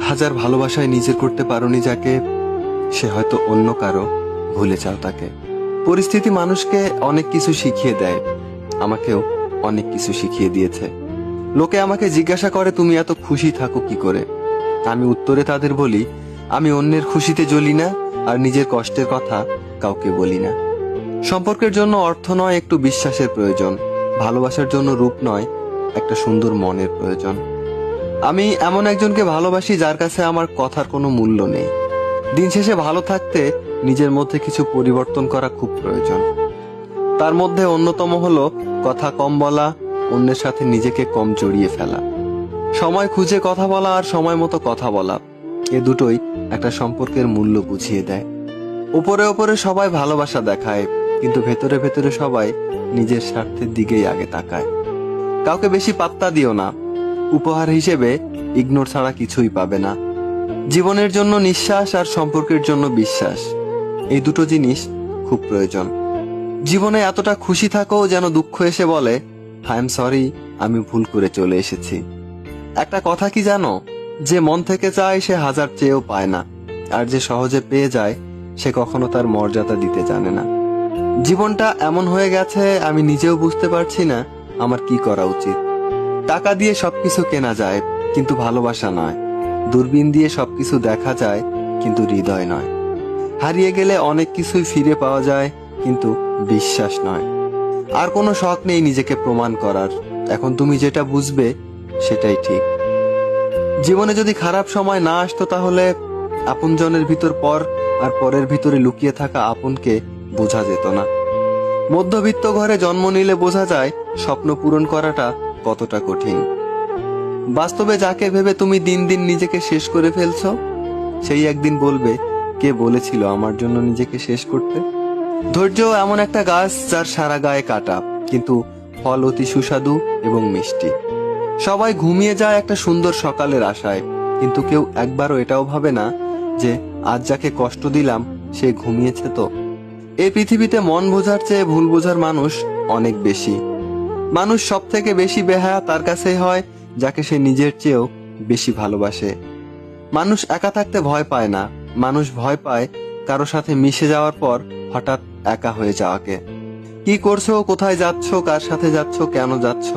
হাজার ভালোবাসায় নিজের করতে পারোনি যাকে, সে হয়তো অন্য কারো, ভুলে যাও তাকে। পরিস্থিতি মানুষকে অনেক কিছু শিখিয়ে দেয়, আমাকেও অনেক কিছু শিখিয়ে দিয়েছে। লোকে আমাকে জিজ্ঞাসা করে তুমি এত খুশি থাকো কি করে। আমি উত্তরে তাদের বলি, আমি অন্যের খুশিতে জ্বলি না, আর নিজের কষ্টের কথা কাউকে বলি না। সম্পর্কের জন্য অর্থ নয়, একটু বিশ্বাসের প্রয়োজন। ভালোবাসার জন্য রূপ নয়, একটা সুন্দর মনের প্রয়োজন। আমি এমন একজনকে ভালোবাসি যার কাছে আমার কথার কোনো মূল্য নেই। দিন শেষে ভালো থাকতে নিজের মধ্যে কিছু পরিবর্তন করা খুব প্রয়োজন। তার মধ্যে অন্যতম হলো কথা কম বলা, অন্যের সাথে নিজেকে কম জড়িয়ে ফেলা, সময় খুঁজে কথা বলা আর সময় মতো কথা বলা। এ দুটোই একটা সম্পর্কের মূল্য বুঝিয়ে দেয়। উপরে উপরে সবাই ভালোবাসা দেখায়, কিন্তু ভেতরে ভেতরে সবাই নিজের স্বার্থের দিকেই আগে তাকায়। কাউকে বেশি পাত্তা দিও না, উপহার হিসেবে ইগনোর ছাড়া কিছুই পাবে না। জীবনের জন্য নিঃশ্বাস আর সম্পর্কের জন্য বিশ্বাস, এই দুটো জিনিস খুব প্রয়োজন। জীবনে এতটা খুশি থাকো যেন দুঃখ এসে বলে আই এম সরি, আমি ভুল করে চলে এসেছি। একটা কথা কি জানো, যে মন থেকে চায় সে হাজার চেয়েও পায় না, আর যে সহজে পেয়ে যায় সে কখনো তার মর্যাদা দিতে জানে না। জীবনটা এমন হয়ে গেছে আমি নিজেও বুঝতে পারছি না আমার কি করা উচিত। টাকা দিয়ে সবকিছু কেনা যায়, কিন্তু ভালোবাসা নয়। দূরবীন দিয়ে সবকিছু দেখা যায়, কিন্তু হৃদয় নয়। হারিয়ে গেলে অনেক কিছুই ফিরে পাওয়া যায়, কিন্তু বিশ্বাস নয়। আর কোনো শখ নেই নিজেকে প্রমাণ করার, এখন তুমি যেটা বুঝবে সেটাই ঠিক। জীবনে যদি খারাপ সময় না আসতো তাহলে আপনজনের ভিতর পর, আর পরের ভিতরে লুকিয়ে থাকা আপনকে বোঝা যেত না। মধ্যবিত্ত ঘরে জন্ম নিলে বোঝা যায় স্বপ্ন পূরণ করাটা কতটা কঠিন। বাস্তবে যাকে ভেবে তুমি দিন দিন নিজেকে শেষ করে ফেলছো, সেই একদিন বলবে কে বলেছিল আমার জন্য নিজেকে শেষ করতে। ধৈর্য এমন একটা গাছ যার সারা গায়ে কাটা, কিন্তু ফল অতি সুস্বাদু এবং মিষ্টি। সবাই ঘুমিয়ে যায় একটা সুন্দর সকালের আশায়, কিন্তু কেউ একবারও এটাও ভাবে না যে আজ যাকে কষ্ট দিলাম সে ঘুমিয়েছে তো। এই পৃথিবীতে মন বোঝার চেয়ে ভুল বোঝার মানুষ অনেক বেশি। মানুষ সব থেকে বেশি বেহায়া তার কাছেই হয় যাকে সে নিজের চেয়েও বেশি ভালোবাসে। মানুষ একা থাকতে ভয় পায় না, মানুষ ভয় পায় কারো সাথে মিশে যাওয়ার পর হঠাৎ একা হয়ে যাওয়াকে। কি করছো, কোথায় যাচ্ছ, কার সাথে যাচ্ছ, কেন যাচ্ছ,